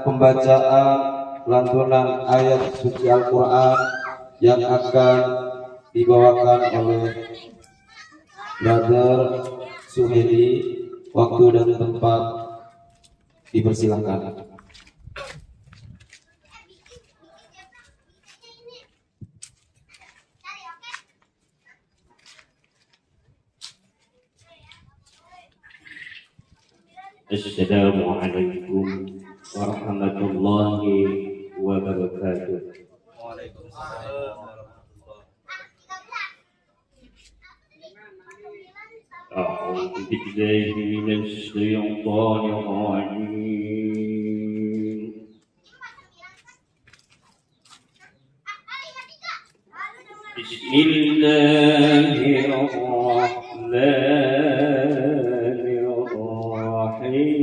Pembacaan lantunan ayat suci Al-Quran yang akan dibawakan oleh Brother Suhedi. Waktu dan tempat dipersilahkan. Assalamualaikum warahmatullahi wabarakatuh. Waalaikumsalam. أعوذ بالله من الشيطان الرجيم. بسم الله الرحمن الرحيم.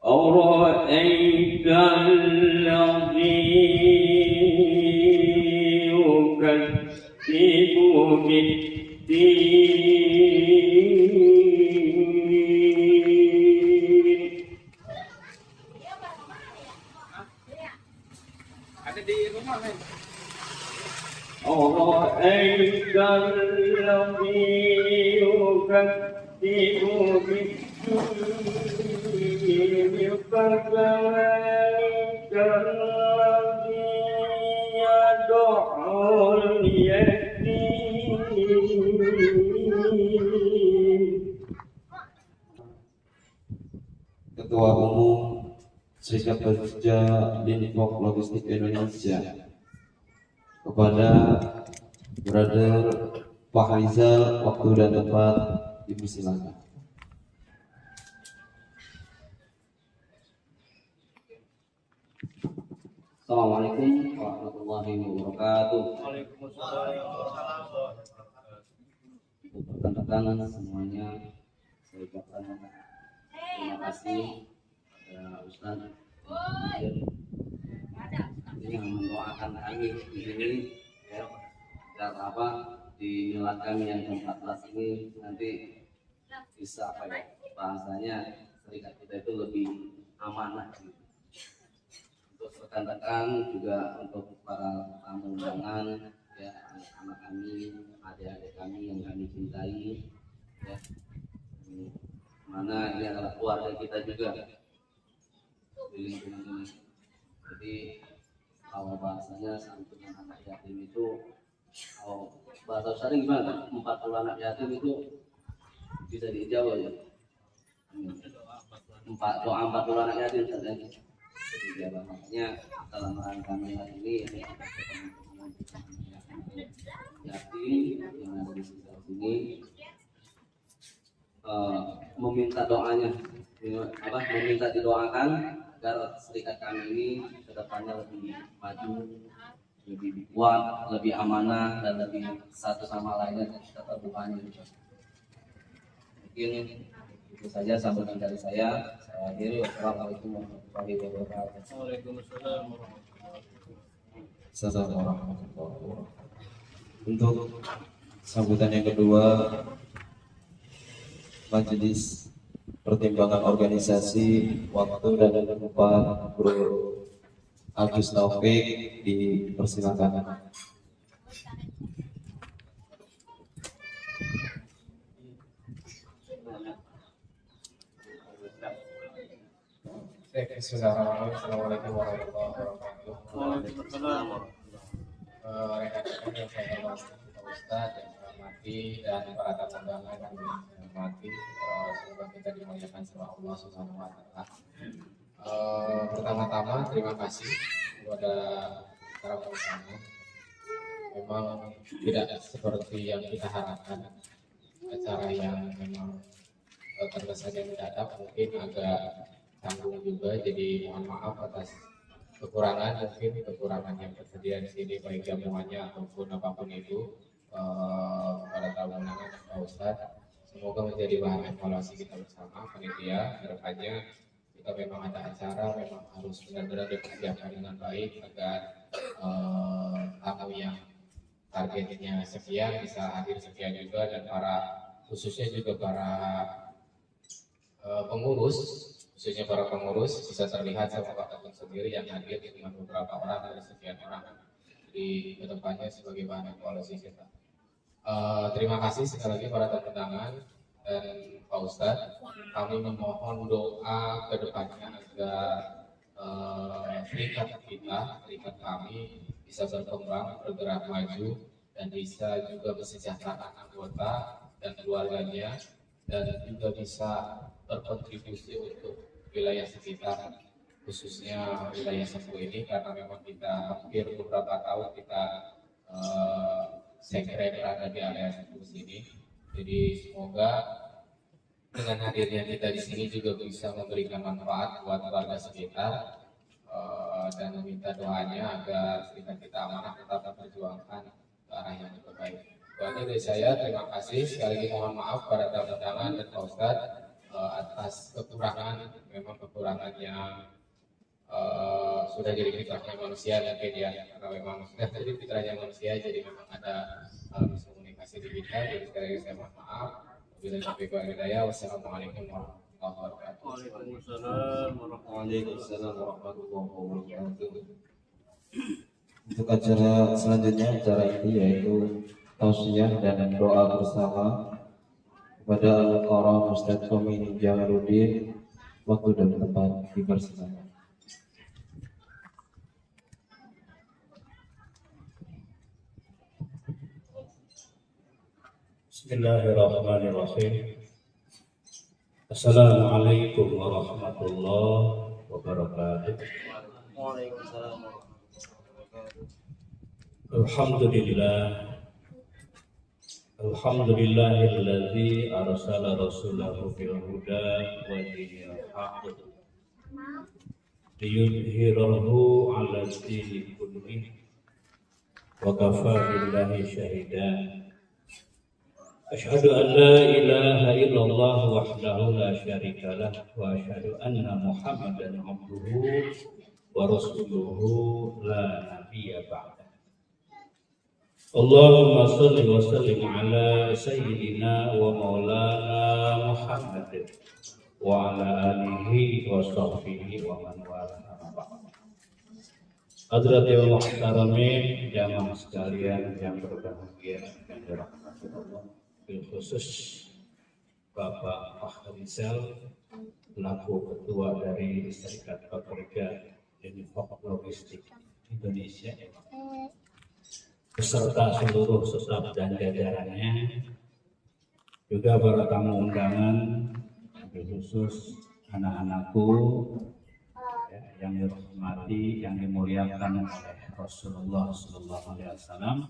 أرأيت الذي يكذب بالدين. أرأيت الذي يكذب بالدين فذلك الذي يدعو اليتيم. Ketua Umum Serikat Pekerja Linfok Logistik Indonesia, kepada Brother Pak Rizal, waktu dan tempat dipersilakan. Assalamualaikum warahmatullahi wabarakatuh. Rekan-rekan semuanya, saya ucapkan terima kasih kepada Ustaz yang mendoakan kami di sini, ya, dan di milad kami yang ke-14 ini nanti bisa bahasanya serikat kita itu lebih amanah. Untuk rekan-rekan juga untuk para tamu undangan, ya, anak-anak kami, adik-adik kami yang kami cintai, ya, mana ini adalah keluarga kita juga di lingkungan ini. Jadi kalau bahasanya santunan anak yatim itu, kalau bahasa Ustaz gimana? 40 anak yatim itu bisa dijawab ya. Doa 40 anak yatim saja. Ya, makanya dalam rangka milad ini yatim yang ada di sekitar sini meminta doanya, meminta didoakan agar serikat kami ini kedepannya lebih maju, lebih kuat, lebih amanah, dan lebih satu sama lainnya tetap terbuka. Mungkin itu saja sambutan dari saya. Saya akhiri. Wassalamualaikum warahmatullahi wabarakatuh. Waalaikumsalam warahmatullahi Wabarakatuh. Untuk sambutan yang kedua, Majelis Pertimbangan Organisasi, waktu dan tempat Bro Agus Taufik dipersilakan. Assalamualaikum warahmatullahi wabarakatuh. Waalaikumsalam. Rekan-rekan yang saya hormati, Pak Ustadz yang saya hormati, dan para tamu undangan yang saya hormati, semoga kita dimuliakan sama Allah Subhanahu wa Ta'ala. Pertama-tama terima kasih kepada para pengusaha. Memang tidak seperti yang kita harapkan, acara yang memang terkesan yang mendadak, mungkin agak tanggung juga, jadi mohon maaf atas kekurangan yang tersedia di sini, baik jamuannya ataupun apapun itu. Pada tamu undangan Pak Ustadz, semoga menjadi bahan evaluasi kita bersama panitia. Kedepannya kita ketika memang ada acara memang harus benar-benar dipersiapkan dengan baik agar tamu yang targetnya sekian bisa hadir sekian juga, dan khususnya juga para pengurus, khususnya para pengurus bisa terlihat sama Pak Ketum sendiri yang hadir cuma beberapa orang dari sekian orang. Jadi kedepannya sebagai bahan evaluasi kita. Terima kasih sekali lagi para tamu undangan dan Pak Ustadz. Kami memohon doa kedepannya agar serikat kami bisa berkembang, bergerak maju, dan bisa juga mesejahterakan anggota dan keluarganya, dan juga bisa berkontribusi untuk wilayah sekitar, khususnya wilayah Sepu ini, karena memang kita hampir beberapa tahun kita sekret berada di area Sepu sini. Jadi semoga dengan hadirnya kita di sini juga bisa memberikan manfaat buat warga sekitar, dan meminta doanya agar kita amanah tetap memperjuangkan ke arah yang lebih baik. Itu dari saya, terima kasih. Sekali lagi mohon maaf pada tamu undangan dan Pak Ustadz atas kekurangan, memang kekurangan yang sudah jadi fitrahnya manusia mungkin ya, karena memang sudah jadi fitrahnya manusia, jadi memang ada miskomunikasi di kita. Jadi sekali lagi saya mohon maaf. Wassalamualaikum warahmatullahi wabarakatuh. Waalaikumsalam warahmatullahi wabarakatuh. Untuk acara selanjutnya, acara ini yaitu tausiah dan doa bersama kepada Al-Qara Ustadz Komini Jamaluddin. Waktu dan tempat dipersilakan. Bismillahirrahmanirrahim. Assalamualaikum warahmatullahi wabarakatuh. Waalaikumsalam warahmatullahi wabarakatuh. Alhamdulillahilladzi arsala rasulahu bil huda wa dinil haqq liyudhhirahu 'ala dini kullihi wa kafaa billahi shahida. Asyhadu an la ilaha illallah wahdahu la syarika lah wa asyhadu anna Muhammadan abduhu wa rasuluhu la nabiyya ba'da. Allahumma shalli wa sallim ala sayyidina wa maulana Muhammad wa ala alihi wa sahbihi wa man wala. Hadratil muhtaramin, jamaah sekalian yang berbahagia dan dirahmati Allah, bil khusus Bapak Fahrizal selaku ketua dari Serikat Pekerja Unifok Logistik Indonesia beserta seluruh staf dan jajarannya, juga para tamu undangan, bil khusus anak-anakku yang dirahmati, yang dimuliakan oleh Rasulullah SAW,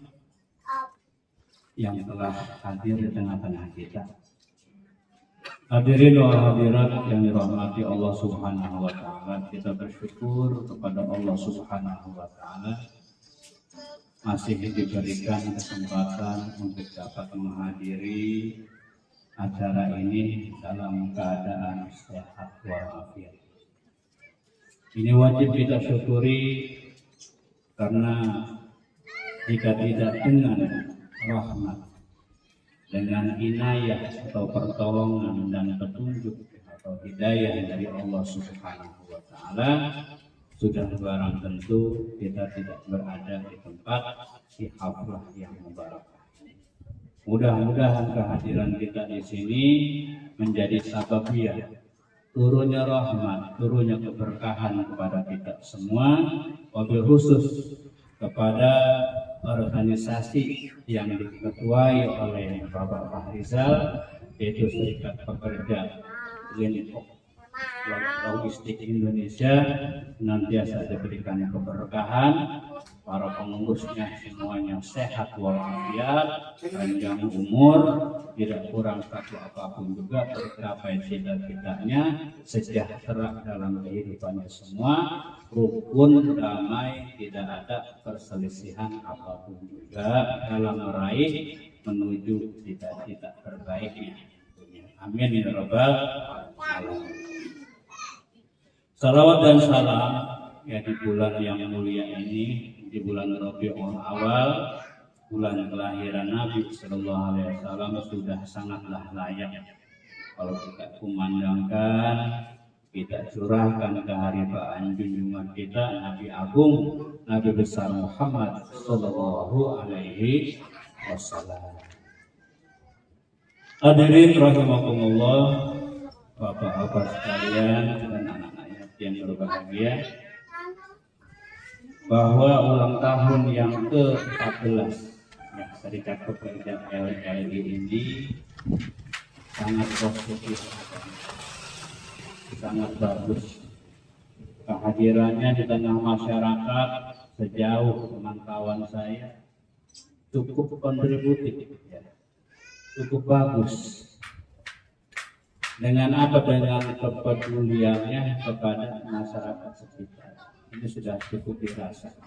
yang telah hadir di tengah-tengah kita. Hadirin wa hadirat yang dirahmati Allah Subhanahu wa taala, kita bersyukur kepada Allah Subhanahu wa taala masih diberikan kesempatan untuk dapat menghadiri acara ini dalam keadaan sehat walafiat. Ini wajib kita syukuri, karena jika tidak dengan rahmat, dengan inayah atau pertolongan dan petunjuk atau hidayah dari Allah Subhanahu wa taala, sudah barang tentu kita tidak berada di tempat di haflah yang mubarakah. Mudah-mudahan kehadiran kita di sini menjadi sababiyah turunnya rahmat, turunnya keberkahan kepada kita semua, wabil khusus kepada organisasi yang diketuai oleh Bapak Fahrizal, yaitu Serikat Pekerja Unifok Logistik Indonesia, senantiasa diberikan keberkahan, para pengurusnya semuanya sehat walafiat, panjang umur, tidak kurang satu apapun juga, tercapai cita-citanya, sejahtera dalam kehidupannya semua, rukun, damai, tidak ada perselisihan apapun juga dalam meraih menuju cita-cita terbaiknya. Amin ya rabbal alamin. Salawat dan salam ya di bulan yang mulia ini, di bulan Rabiul Awal, bulan kelahiran Nabi Sallallahu Alaihi Wasallam, sudah sangatlah layak kalau kita kumandangkan, kita curahkan keharibaan junjungan kita Nabi Agung, Nabi besar Muhammad Sallallahu Alaihi Wasallam. Hadirin rahimakumullah, bapak-bapak sekalian dan anak-anak yang berbahagia, bahwa ulang tahun yang ke-14 ya, Serikat Pekerja LLI ini sangat positif, sangat bagus. Kehadirannya di tengah masyarakat sejauh pemantauan saya cukup kontributif, ya, cukup bagus. Dengan apa? Dengan kepeduliannya kepada masyarakat sekitar. Ini sudah cukup dirasa.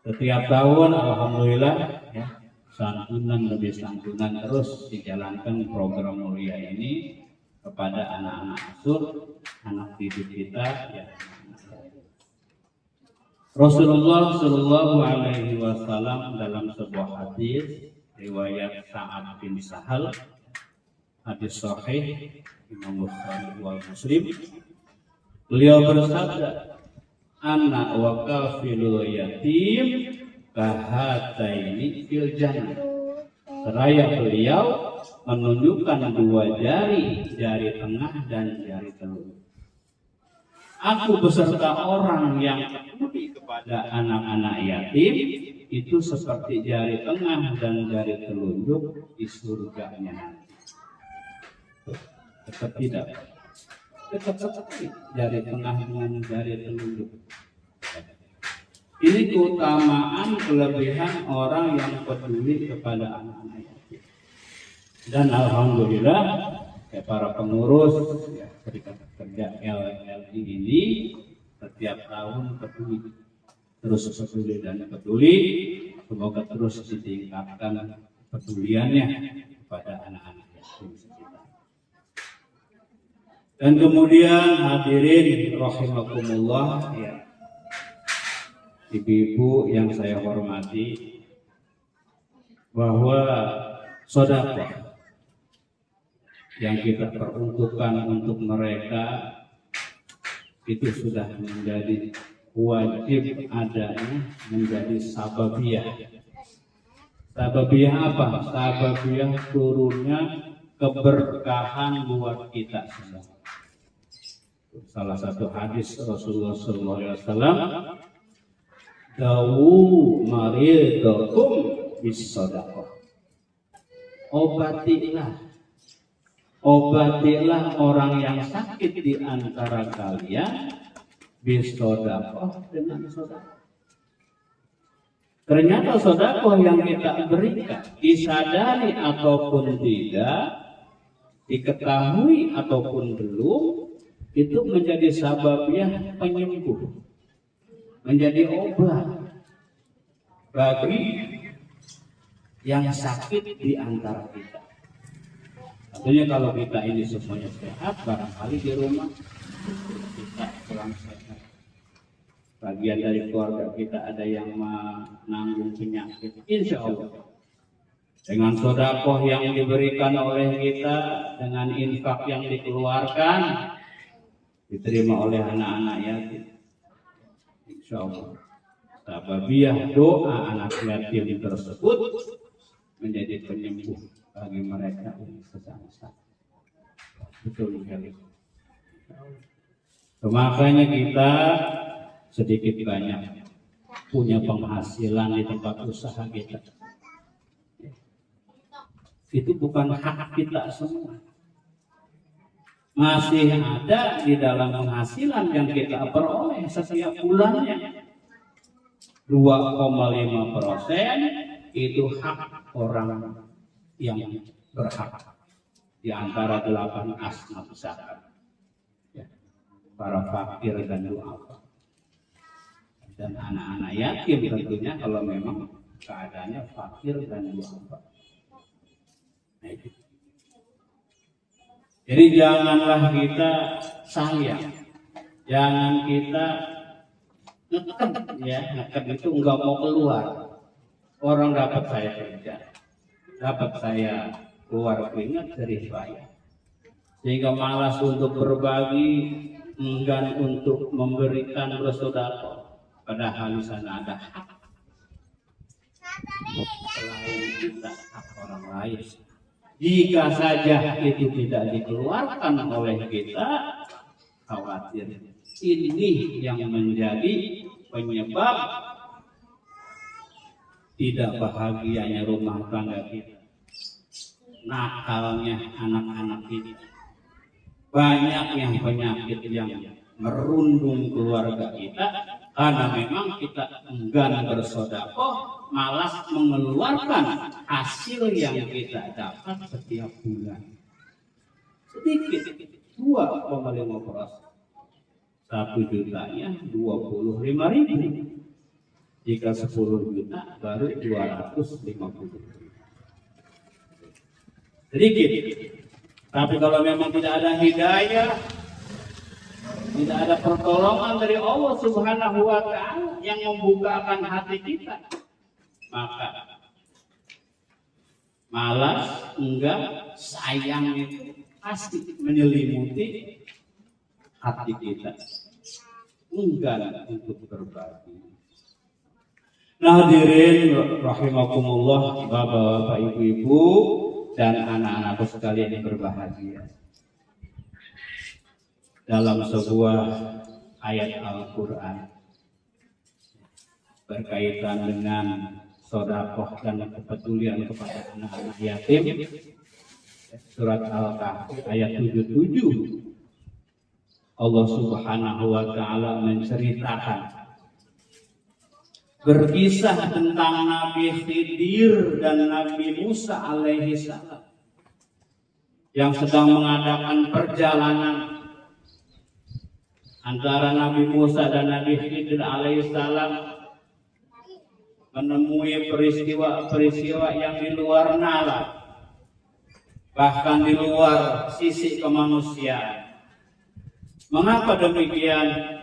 Setiap tahun alhamdulillah ya, santunan demi santunan terus dijalankan program mulia ini kepada anak-anak asuh, anak didik kita ya. Rasulullah Shallallahu Alaihi Wasallam dalam sebuah hadis riwayat Sa'ad bin Sahal, hadis sahih Imam Bukhari wal Muslim, beliau bersabda, anak wa kafilul yatim kahataini fil jannah. Seraya beliau menunjukkan dua jari, jari tengah dan jari telunjuk. Aku beserta orang yang peduli kepada anak-anak yatim itu seperti jari tengah dan jari telunjuk di surganya nanti. Tetap tidak, tetap sekali jari tengah dengan jari telunjuk. Ini keutamaan kelebihan orang yang peduli kepada anak-anak yatim. Dan alhamdulillah para pengurus ya, Serikat Pekerja LLI ini setiap tahun peduli, terus peduli dan peduli. Semoga terus ditingkatkan peduliannya kepada anak-anak yatim sekitar. Dan kemudian hadirin rahimakumullah ya, ibu-ibu yang saya hormati, bahwa sedekah yang kita peruntukkan untuk mereka itu sudah menjadi wajib adanya, menjadi sababiyah. Sababiyah apa? Sababiyah turunnya keberkahan buat kita semua. Salah satu hadis Rasulullah SAW, dawu maridakum bis-shadaqah. Obatilah orang yang sakit di antara kalian bis-shadaqah, dengan sedekah. Ternyata sedekah yang kita berikan, disadari ataupun tidak, diketahui ataupun belum, itu menjadi sababnya penyembuh, menjadi obat bagi yang sakit di antara kita. Tentunya kalau kita ini semuanya sehat, barangkali di rumah kita kurang sehat. Bagian dari keluarga kita ada yang menanggung penyakit, insya Allah dengan sedekah yang diberikan oleh kita, dengan infak yang dikeluarkan, diterima oleh anak-anak yatim, insya Allah sababiyah doa anak yatim tersebut menjadi penyembuh bagi mereka yang sedang sakit. Betul sekali. Makanya kita sedikit banyak punya penghasilan di tempat usaha kita. Itu bukan hak kita semua. Masih ada di dalam penghasilan yang kita peroleh setiap bulannya. 2,5% itu hak orang yang berhak di antara 8 asnaf zakat, ya, para fakir dan duafa dan anak-anak yatim tentunya kalau memang keadaannya fakir dan duafa. Nah, itu. Jadi janganlah kita sayang, jangan kita ngeket ya, ngeket itu nggak mau keluar. Orang dapat saya kerja, dapat saya keluar keringat dari saya, sehingga malas untuk berbagi, enggan untuk memberikan bersedekah, padahal di sana ada hak selain kita, hak orang lain. Jika saja itu tidak dikeluarkan oleh kita, khawatir ini yang menjadi penyebab tidak bahagianya rumah tangga kita, nakalnya anak-anak kita, banyaknya penyakit yang merundung keluarga kita karena memang kita enggan bersedekah, malas mengeluarkan hasil yang kita dapat setiap bulan. Sedikit, 2,5%. 1 jutanya 25.000. Jika 10 juta baru 250. Sedikit. Tapi kalau memang tidak ada hidayah, tidak ada pertolongan dari Allah Subhanahu wa Ta'ala yang membukakan hati kita, maka malas, enggak, sayang itu pasti menyelimuti hati kita, enggan untuk berbagi. Nah, hadirin rahimakumullah, bapak-bapak, ibu-ibu, dan anak-anakku sekalian yang berbahagia. Dalam sebuah ayat Al-Quran berkaitan dengan sedekah dan kepedulian kepada anak-anak yatim, surat Al-Kahfi ayat 77, Allah Subhanahu wa Ta'ala menceritakan, berkisah tentang Nabi Khidir dan Nabi Musa alaihi salam yang sedang mengadakan perjalanan antara Nabi Musa dan Nabi Khidir alaihissalam, menemui peristiwa-peristiwa yang di luar nalar, bahkan di luar sisi kemanusiaan. Mengapa demikian?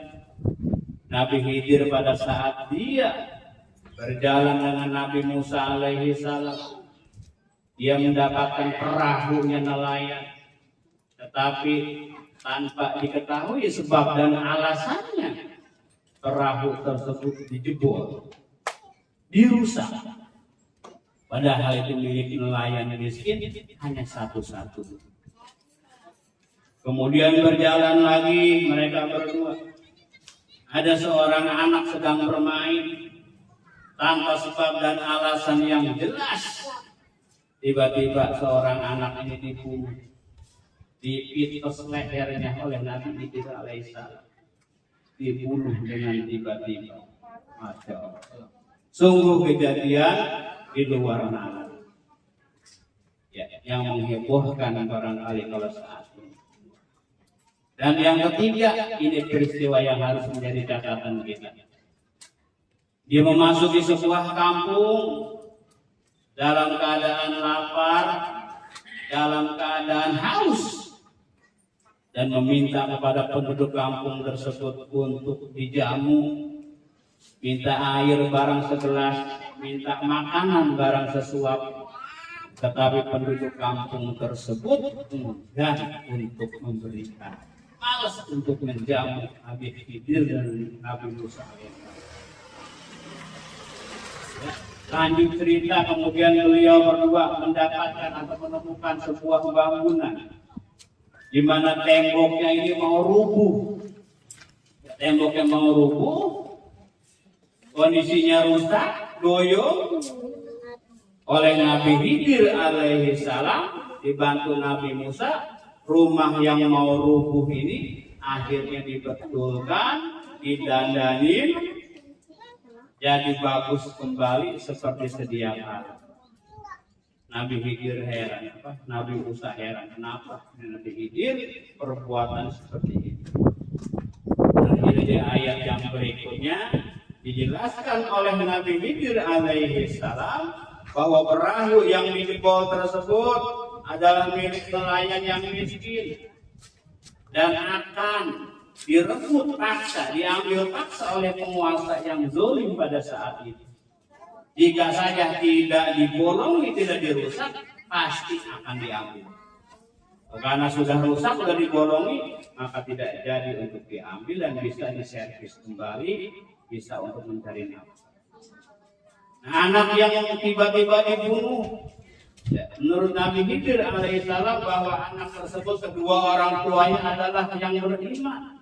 Nabi Khidir pada saat dia berjalan dengan Nabi Musa alaihissalam, dia mendapatkan perahunya nelayan, tetapi tanpa diketahui sebab dan alasannya, perahu tersebut dijebol, dirusak. Padahal itu milik nelayan miskin hanya satu-satu. Kemudian berjalan lagi mereka berdua. Ada seorang anak sedang bermain tanpa sebab dan alasan yang jelas. Tiba-tiba seorang anak ini dibunuh, dipitos lehernya oleh Nabi Khidir alaihissalam, dibunuh dengan tiba-tiba. Masya Allah. Sungguh kejadian di luar nalar, ya, yang menghebohkan barangkali kalau saat ini. Dan yang ketiga, ini peristiwa yang harus menjadi catatan kita. Dia memasuki sebuah kampung dalam keadaan lapar, dalam keadaan haus, dan meminta kepada penduduk kampung tersebut untuk dijamu, minta air barang segelas, minta makanan barang sesuap. Tetapi penduduk kampung tersebut enggan untuk memberikan, malas untuk menjamu Nabi Khidir dan Nabi Musa alaihissalam. Lanjut cerita, kemudian beliau berdua mendapatkan atau menemukan sebuah bangunan di mana temboknya ini mau rubuh. Temboknya mau rubuh, kondisinya rusak, goyong. Oleh Nabi Khidir alaihissalam dibantu Nabi Musa, rumah yang mau rubuh ini akhirnya dibetulkan, didandanin, jadi bagus kembali seperti sedia kala. Nabi Khidir heran, Nabi Musa heran, kenapa Nabi Khidir perbuatan seperti ini. Akhirnya di ayat yang berikutnya dijelaskan oleh Nabi Khidir alaihissalam bahwa perahu yang dijebol tersebut adalah milik nelayan yang miskin dan akan direbut paksa, diambil paksa oleh penguasa yang zalim pada saat itu. Jika saja tidak dibolongi, tidak dirusak, pasti akan diambil. Karena sudah rusak, sudah dibolongi, maka tidak jadi untuk diambil dan bisa diservis kembali, bisa untuk mencari nafkah. Nah, anak yang tiba-tiba dibunuh, ya, menurut Nabi Khidir alaihissalam bahwa anak tersebut kedua orang tuanya adalah yang beriman,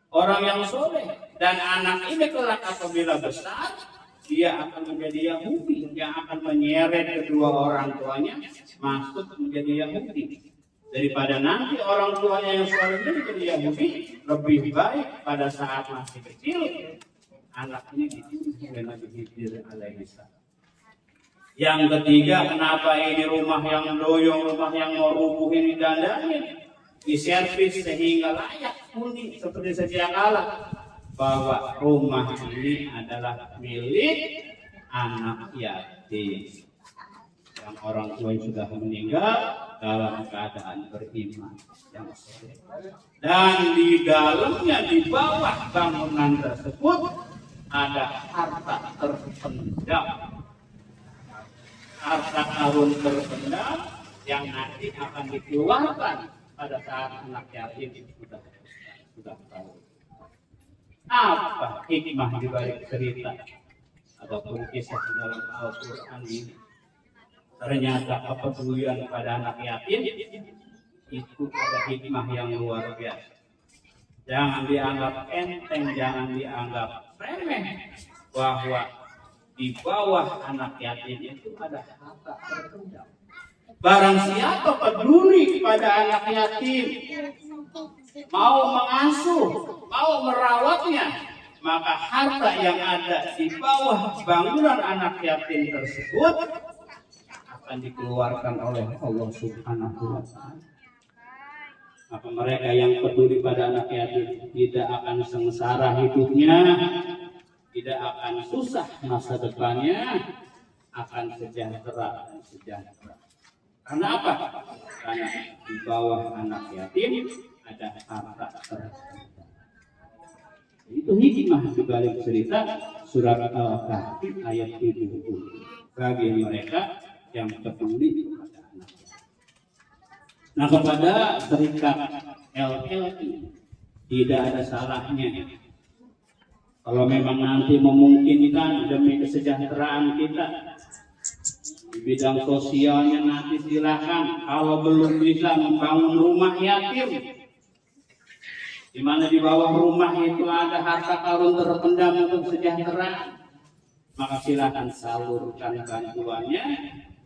orang yang soleh, dan anak ini kelak apabila besar dia akan menjadi Yahudi yang akan menyeret kedua orang tuanya masuk menjadi Yahudi. Daripada nanti orang tuanya yang soleh menjadi Yahudi, lebih baik pada saat masih kecil anak ini dididik oleh Nabi Khidir alaihissalam. Yang ketiga, kenapa ini rumah yang doyong, rumah yang mau rubuh ini didandanin, diservis sehingga layak huni seperti sedia kala, bahwa rumah ini adalah milik anak yatim yang orang tua sudah meninggal dalam keadaan beriman yang soleh. Dan di dalamnya, di bawah bangunan tersebut ada harta terpendam, harta karun terpendam yang nanti akan dikeluarkan pada saat anak yatim sudah tahu. Apa hikmah di balik cerita ataupun kisah di dalam Al-Quran ini? Ternyata kepedulian pada anak yatim itu ada hikmah yang luar biasa. Jangan dianggap enteng, jangan dianggap remeh, bahwa di bawah anak yatim itu ada harta terpendam. Barang siapa peduli kepada anak yatim, mau mengasuh, mau merawatnya, maka harta yang ada di bawah bangunan anak yatim tersebut akan dikeluarkan oleh Allah Subhanahu wa Ta'ala. Maka mereka yang peduli pada anak yatim tidak akan sengsara hidupnya, tidak akan susah masa depannya, akan sejahtera dan sejahtera. Karena apa? Karena di bawah anak yatim ada harta terpendam. Itu hikmah di balik cerita surat Al-Kahfi ayat 70. Bagi mereka yang peduli kepada anak. Nah, kepada serikat LLI tidak ada salahnya kalau memang nanti memungkinkan demi kesejahteraan kita di bidang sosialnya, nanti silakan. Kalau belum bisa membangun rumah yatim, di mana di bawah rumah itu ada harta karun terpendam untuk sejahtera, maka silakan salurkan bantuannya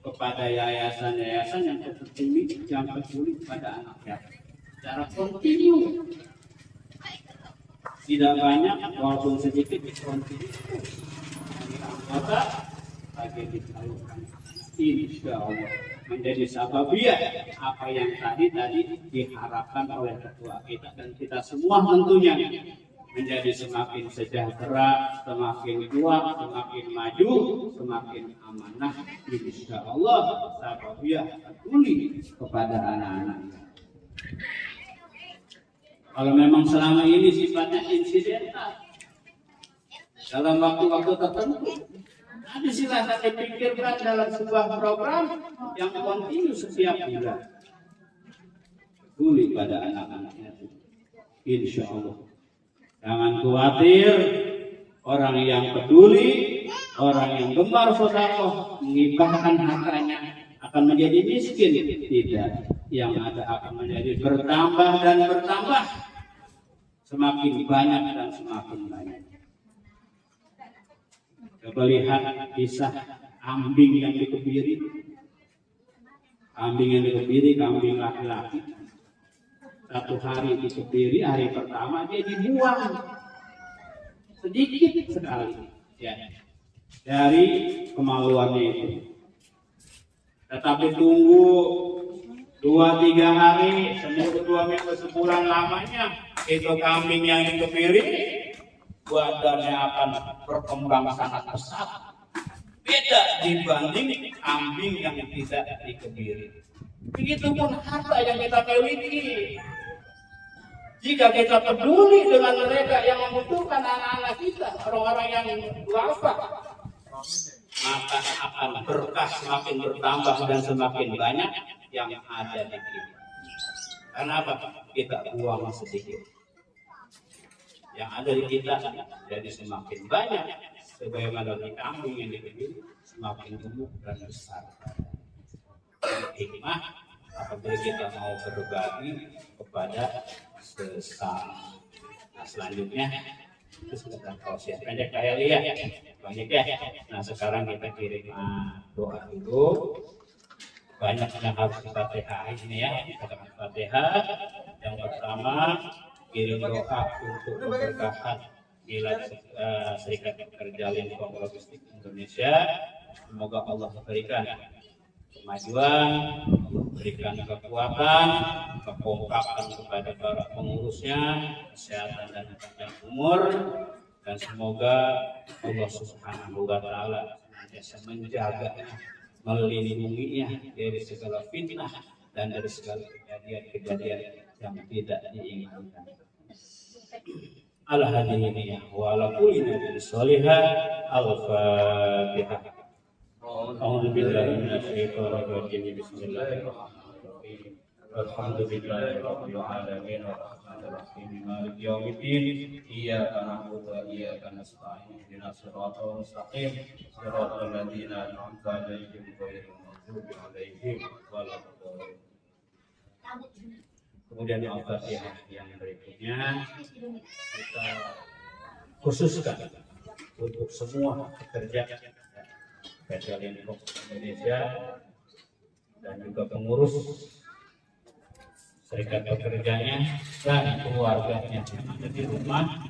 kepada yayasan-yayasan yang peduli pada anak yatim secara kontinu. Tidak banyak walaupun sedikit kontinu dari anggota bagi disalurkan. Insya Allah menjadi sababiyah apa yang tadi diharapkan oleh ketua kita dan kita semua tentunya, menjadi semakin sejahtera, semakin kuat, semakin maju, semakin amanah. Insya Allah sababiyah peduli kepada anak-anak. Kalau memang selama ini sifatnya insidental dalam waktu-waktu tertentu, nanti silahkan dipikirkan dalam sebuah program yang kontinu setiap bulan. Peduli pada anak-anaknya. Insya Allah. Jangan khawatir, orang yang peduli, orang yang gemar sedekah, mengibahkan hartanya akan menjadi miskin. Tidak, yang ada akan menjadi bertambah dan bertambah. Semakin banyak dan semakin banyak. Coba lihat kisah kambing yang dikebiri. Kambing yang dikebiri, kambing laki-laki. Satu hari dikebiri, hari pertama dia dibuang. Sedikit sekali. Ya. Dari kemaluannya itu. Tetapi tunggu 2-3 hari, seminggu 2 minggu, sebulan lamanya, itu kambing yang dikebiri, badannya akan berkembang sangat pesat. Beda dibanding kambing yang tidak dikebiri. Begitupun harta yang kita miliki. Jika kita peduli dengan mereka yang membutuhkan anak-anak kita, orang-orang yang wafat, maka akan berkah semakin bertambah dan semakin banyak yang ada di kita. Karena apa? Kita buang sedikit. Yang ada di kita jadi semakin banyak. Sebagaimana di kambing yang dibeli semakin gemuk dan besar. Hikmah apabila kita mau berbagi kepada sesama. Nah, selanjutnya itu sekedar proses pendek kayak lihat banyak ya. Nah sekarang kita kirim doa dulu. Banyak yang harus kita TH ini ya. Kita TH. Yang pertama kirim doa untuk keberkahan Serikat Pekerja Lingkungan Logistik Indonesia. Semoga Allah berikan kemajuan, Allah berikan kekuatan, kekompakan kepada para pengurusnya, kesehatan dan panjang umur, dan semoga Allah Subhanahu wa Ta'ala senantiasa menjaga, melindunginya dari segala fitnah dan dari segala kejadian-kejadian yang tidak diinginkan. Al-Hadiniyah wa ala kulli nabiyyin sholihah. Al-Fatihah. A'udzu billahi minasyaitonir rajim. Bismillahirrahmanirrahim. Alhamdulillahi rabbil alamin arrahmanir rahim maliki yaumiddin. Iyyaka na'budu wa iyyaka nasta'in. Ihdinas siratal mustaqim. Siratal ladzina an'amta 'alaihim ghairil maghdubi 'alaihim waladdallin. Kemudian Al-Fatihah yang berikutnya kita khususkan untuk semua pekerja PT Lingkup Indonesia dan juga pengurus serikat pekerjanya dan keluarganya yang ada di rumah.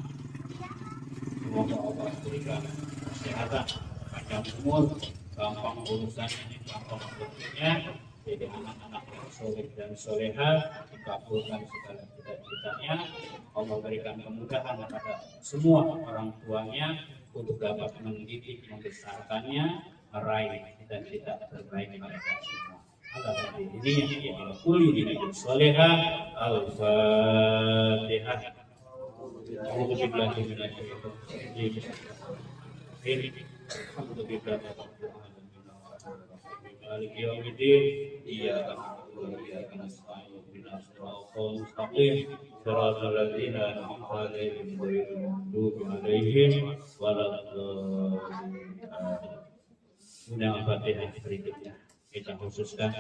Semoga Allah berikan kesehatan, panjang umur, gampang urusannya, gampang bekerjanya. Jadi anak-anak yang soleh dan soleha dikabulkan segala cita-citanya. Allah berikan kemudahan kepada semua orang tuanya untuk dapat mendidik, membesarkannya, meraih cita-cita terbaik mereka semua. Al-Fatihah ya kulli nabiyyin sholihah. Al-Fatihah. A'udzu billahi minasyaitonir rajim. Maliki yaumiddin. Iyyaka na'budu wa iyyaka nasta'in. Ihdinas siratal mustaqim. Siratal ladzina an'amta 'alaihim ghairil maghdubi 'alaihim waladdallin. Kemudian Al-Fatihah berikutnya kita khususkan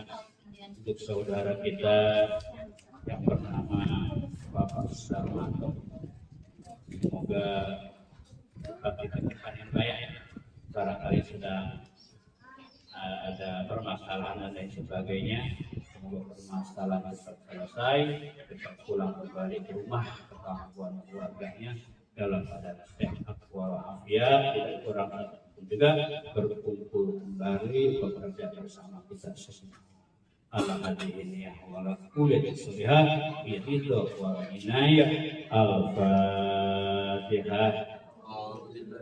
untuk saudara kita yang bernama Bapak Sarmanto. Semoga dapat ditemukan yang baik. Barangkali sedang ada permasalahan dan lain sebagainya. Semoga permasalahan cepat selesai, cepat pulang kembali ke rumah ke kampung keluarganya dalam keadaan sehat walafiat, tidak kurang ataupun juga berkumpul kembali bekerja bersama kita semua. Al-Hadiniyah wa ala kulli nabiyyin bi'idhu wa inayah. Al-Fatihah.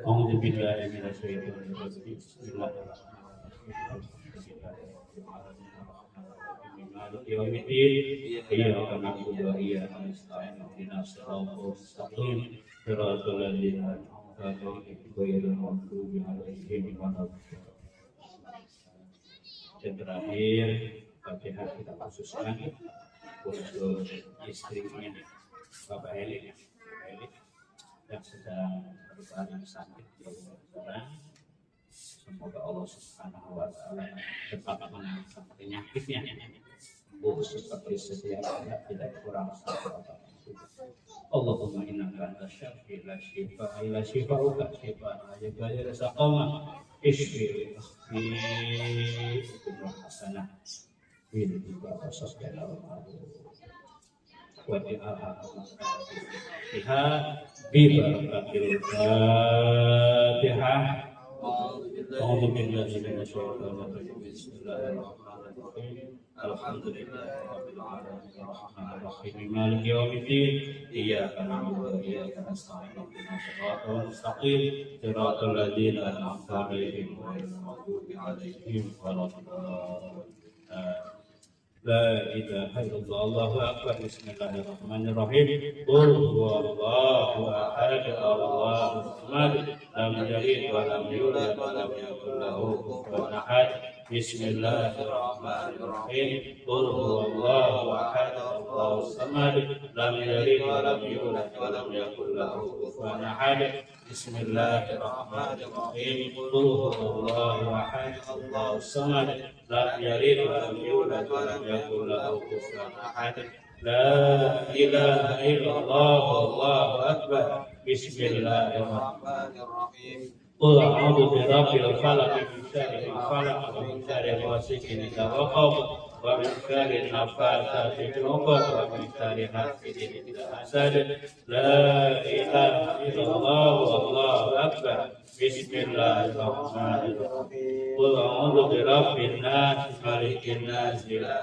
A'udzu billahi minasyaitonir rajim. Bismillahirrahmanirrahim. Maliki yaumiddin. Iyyaka na'budu wa iyyaka nasta'in. Ihdinas siratal mustaqim. Siratal ladzina an'amta 'alaihim ghairil maghdubi 'alaihim waladdallin. Dan terakhir Fatihah kita khususkan untuk istrinya Bapak Eli yang sedang berbaring sakit di rumah. Semoga Allah Subhanahu wa Ta'ala cepat menangkan penyakitnya, sembuh seperti sedia kala, tidak kurang satu apapun. Allahumma innaka antas syafi la shifaa illa shifaa'uka shifaan la yughadiru saqama ishfi hasanah ini juga sosial wa Fatihah. A'udzu billahi minasyaitonir rajim. Bismillahirrahmanirrahim. Alhamdulillahirabbil alamin arrahmanir rahim maliki yaumiddin. Iyyaka na'budu wa iyyaka nasta'in. Ihdinas siratal mustaqim. Siratal ladzina an'amta 'alaihim ghairil maghdubi 'alaihim waladdallin. لا إله إلا الله الله أكبر بسم الله الرحمن الرحيم قل هو الله أحد الله الصمد لم يلد ولم يولد ولم يكن له كفوا أحد بسم الله الرحمن الرحيم قل هو الله أحد الله الصمد لم يلد ولم يولد ولم يكن له كفوا أحد بسم الله الرحمن الرحيم قل هو الله أحد الله الصمد لم يلد ولم يولد ولم يكن له كفوا أحد لا إله إلا الله والله أكبر بسم الله الرحمن الرحيم قل أعوذ برب الفلق من شر ما خلق ومن شر غاسق إذا وقب ومن شر النفاثات في العقد ومن شر حاسد إذا حسد لا إله إلا الله والله أكبر بسم الله الرحمن الرحيم قل أعوذ برب الناس ملك الناس إله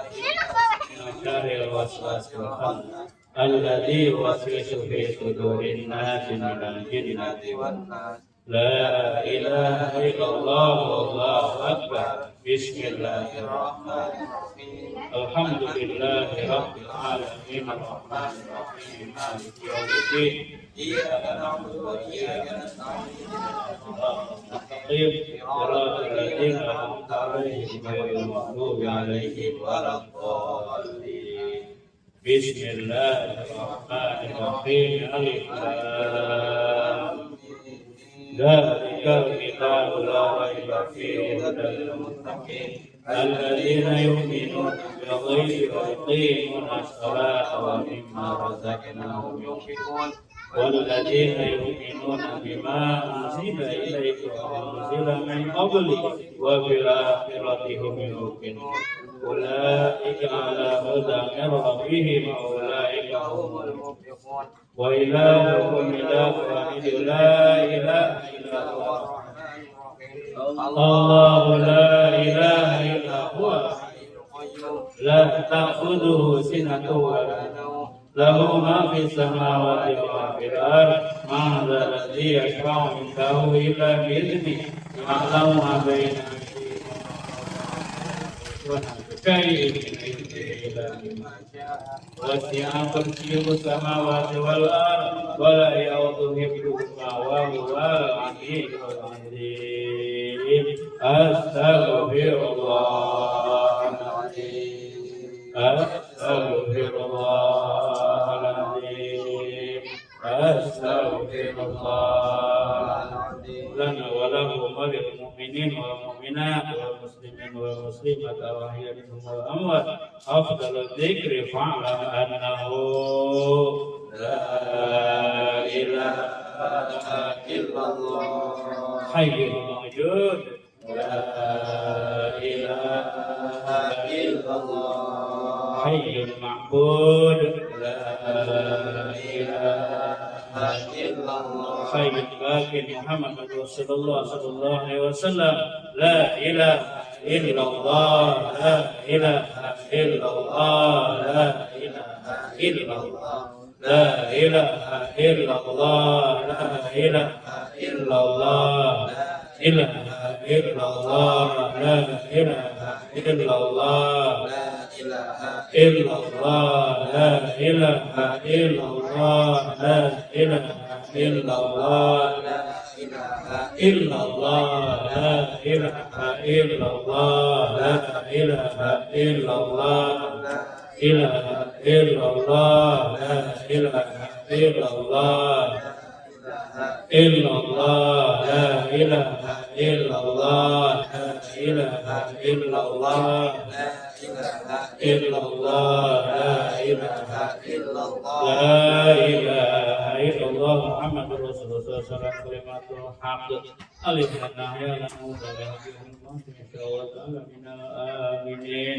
من شر الوسواس الخناس الذي يوسوس في صدور الناس من الجنة والناس لا إله إلا الله والله أكبر بسم الله الرحمن الرحيم الحمد لله رب العالمين الرحمن الرحيم مالك يوم الدين إياك نعبد وإياك نستعين المستقيم صراط الذين أنعمت عليهم غير المغضوب عليهم ولا الضالين بسم الله الرحمن الرحيم ألف لام ذلك الكتاب لا ريب فيه هدى للمتقين الذين يؤمنون بالغيب ويقيمون الصلاة ومما رزقناهم ينفقون والذين يؤمنون بما أنزل إليك وأنزل من قبلك وبالآخرة هم يوقنون أولئك على هدى من ربهم وأولئك هم المفلحون وإلهكم إله واحد لا إله إلا هو الرحمن الرحيم الله لا إله إلا هو الحي القيوم لا تأخذه سنة ولا نوم له ما في السماوات وما في الأرض ما ذا الذي يشفع عنده إلا بإذنه يعلم ما بين شيء إلا بما شاء وسع كرسيه السماوات والأرض ولا يؤوده حفظهما وهو العلي العظيم أستغفر الله العظيم أستغفر الله العظيم أستغفر الله العظيم لنا ولهم وللمؤمنين والمؤمنات والمسلمين والمسلمات الأحياء منهم والأموات أفضل الذكر فاعلم أنه لا إله إلا الله حي موجود لا إله إلا الله حي معبود لا إله إلا الله حي باقي محمد رسول الله صلى الله عليه وسلم لا إله إلا الله لا إله إلا الله لا إله إلا الله لا إله إلا الله لا إله إلا الله إله إلا الله لا إله إلا الله لا إله إلا الله لا إله إلا الله لا إله إلا الله لا إله إلا الله لا إله إلا الله لا إله إلا الله لا إله إلا الله لا إله إلا الله إلا الله لا إله إلا الله لا إله إلا الله لا إله إلا الله لا إله إلا الله لا إله إلا الله محمد رسول الله صلى الله عليه وسلم كلمة الحق علينا نحيا نموت إن شاء الله تعالى من الآمنين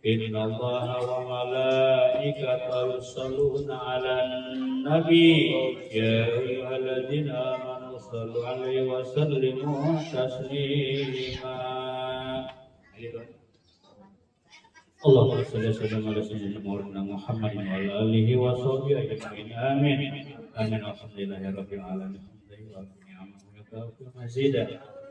إن الله وملائكته يصلون على النبي يا أيها الذين آمنوا صلوا عليه وسلموا تسليما اللهم صل وسلم على سيدنا مولانا محمد وعلى آله وصحبه أجمعين آمين آمين الحمد لله رب العالمين الحمد لله ونعمه وكافر مزيدا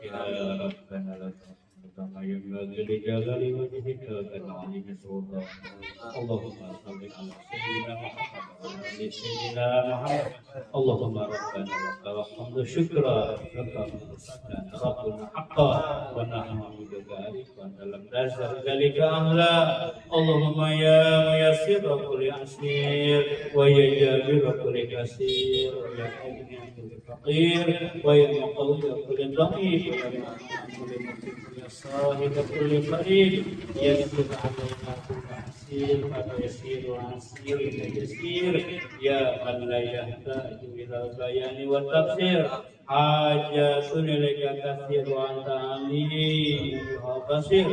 يا ربنا لك الحمد كما ينبغي لجلال وجهك وكرم سلطانك اللهم صل على سيدنا محمد وعلى ال سيدنا محمد اللهم ربنا لك الحمد شكرا لك ربنا حقا ونحن عبدك عليك وانت لم تزل ذلك اهلا اللهم يا ميسر كل عسير ويا جابر كل كثير ويا مغني كل فقير ويا مقوي كل ضعيف ويا كل مسلم يا صاحب كل فريد يسر علينا كل عسير فلا يسير عسير يسير يا من لا يحتاج الى البيان والتفسير حاجة إليك كثير وأنت عليم بصير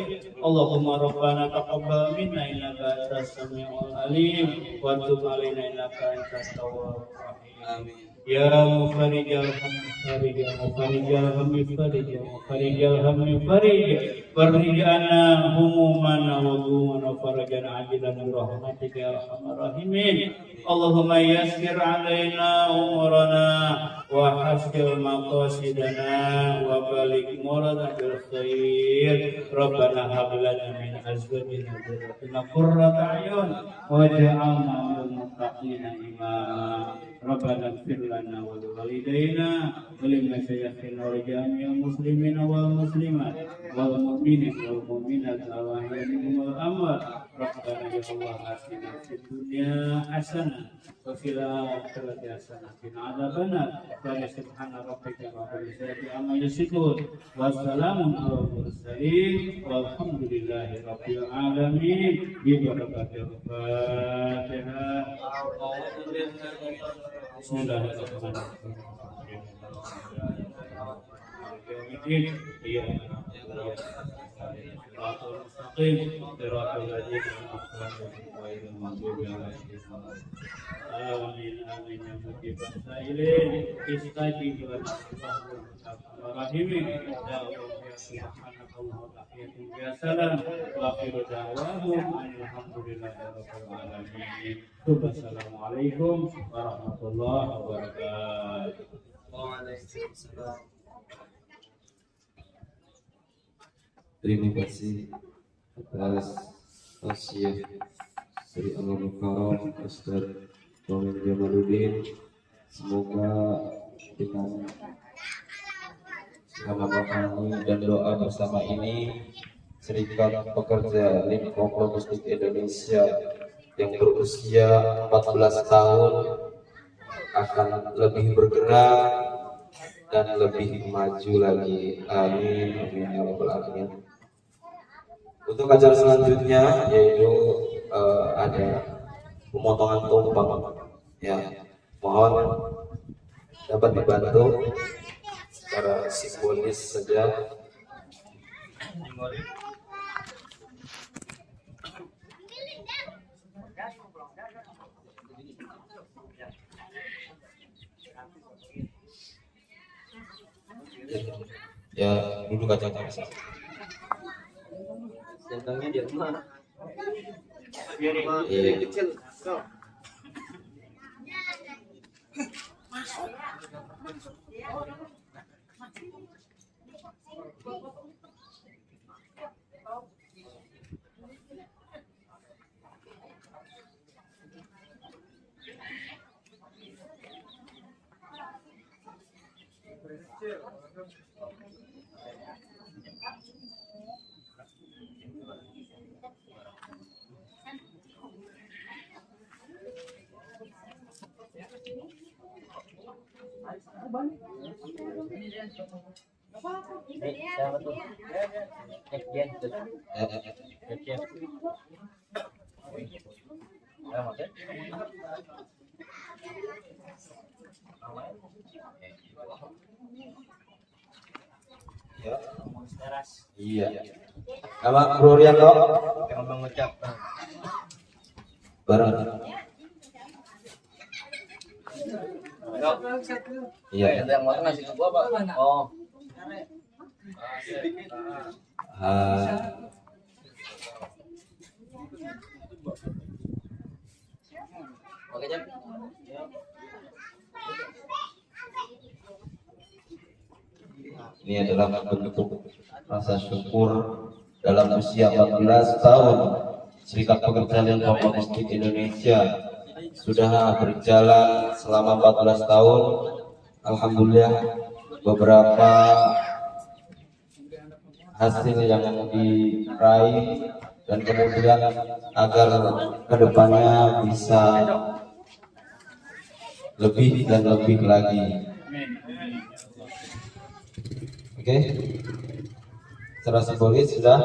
اللهم ربنا تقبل منا إنك أنت السميع العليم وتب علينا إنك أنت التواب الرحيم يا مفرج الهم فرج مفرج الهم فرج مفرج الهم فرج فرج عنا همومنا وغمومنا فرجا عاجلا برحمتك يا ارحم الراحمين اللهم يسر علينا امورنا وحسن مقاصدنا وبلغ مرادنا بالخير ربنا هب لنا من ازواجنا وذرياتنا قرة اعين واجعلنا للمتقين اماما ربنا اغفر لنا ولوالدينا ولمشايخنا ولجميع المسلمين والمسلمات والمؤمنين والمؤمنات الأحياء منهم والأموات ربنا يا الله آتنا في الدنيا حسنة وفي الآخرة حسنة وقنا عذاب النار سبحان ربك رب العزة عما يصفون وسلام على المرسلين والحمد لله رب العالمين ببركة الفاتحة بسم الله الرحمن الرحيم آمين آمين يا مجيب السائلين استجب ورحمه يا الله سبحانك اللهم وتحياتهم يا سلام وآخر دعواهم أن الحمد لله رب العالمين ثم السلام عليكم ورحمة الله وبركاته. Waalaikumsalam. Terima kasih atas tausiah Sri Al-Mukarram Ustaz Muhammad Jamaluddin. Semoga dengan segala kami dan doa bersama ini Serikat Pekerja Limkoplo Muslim Indonesia yang berusia 14 tahun akan lebih bergerak dan lebih maju lagi. Amin. Amin ya rabbal alamin. Untuk acara selanjutnya yaitu ada pemotongan tumpeng. Ya, mohon dapat dibantu secara simbolis saja. Ya, duduk aja bisa. Centangnya di rumah. Iya. Kecil. Siapa tuh? Jen. Jen. Ya, maksudnya? Ya. Iya. Nama Bro Rianto Yang mengucap. bareng. Iya. Ada yang mau ngasih ke gua, Pak? Oh. Oke, Jam. Ini adalah bentuk rasa syukur dalam usia 14 tahun Serikat Pekerja Lingkungan Masjid Indonesia sudah berjalan selama 14 tahun. Alhamdulillah beberapa hasil yang diraih dan kemudian agar kedepannya bisa lebih dan lebih lagi. Oke, secara simbolis sudah.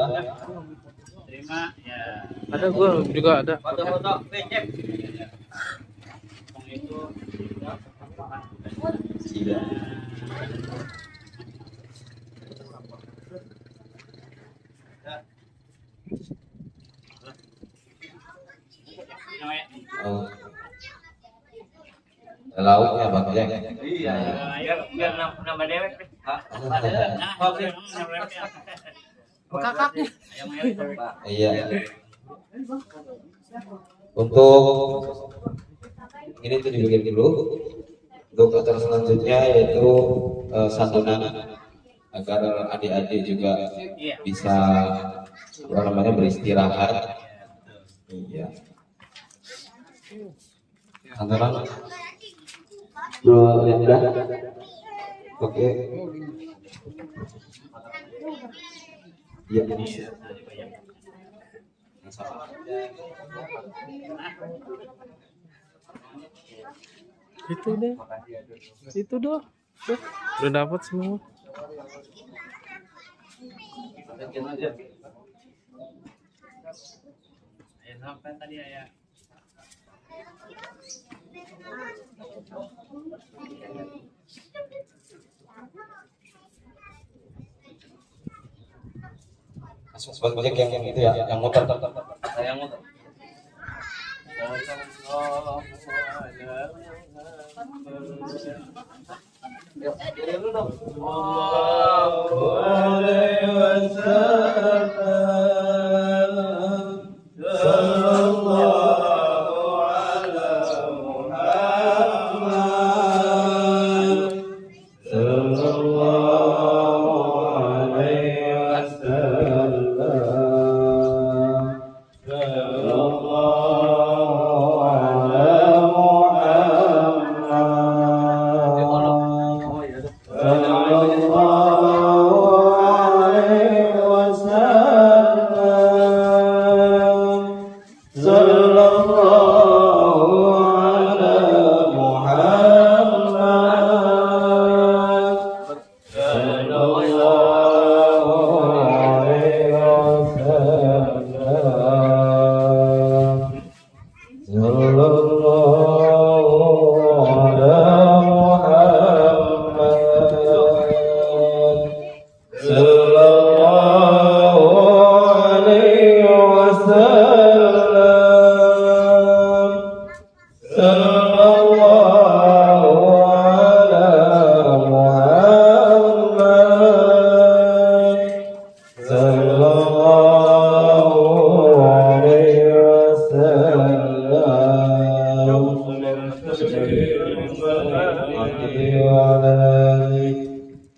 Terima ya. Ada gue juga ada. Foto-foto, cep. Itu Tidak. Oh. Lauknya Bang Jack. Iya. Biar nambah dewek deh. Hah? Kakaknya. Iya. Untuk ini tuh dibikin dulu. Untuk acara selanjutnya yaitu santunan agar adik-adik juga bisa apa namanya beristirahat. Iya. Santunan. Bro Linda. Oke. Iya. Itu deh. Itu doh. Udah dapat semua. Sampai tadi ya. Sobat Jack yang itu ya, yang motor. Saya motor.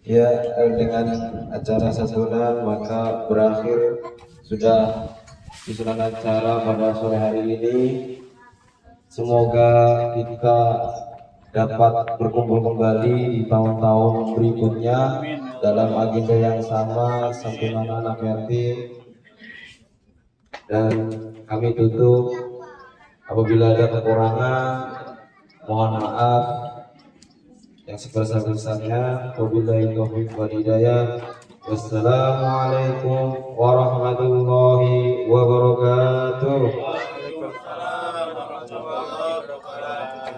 Ya, dengan acara santunan maka berakhir sudah susunan acara pada sore hari ini. Semoga kita dapat berkumpul kembali di tahun-tahun berikutnya dalam agenda yang sama, santunan anak yatim. Dan kami tutup, apabila ada kekurangan mohon maaf yang sebesar-besarnya. Wabillahi taufiq wal hidayah. Wassalamualaikum warahmatullahi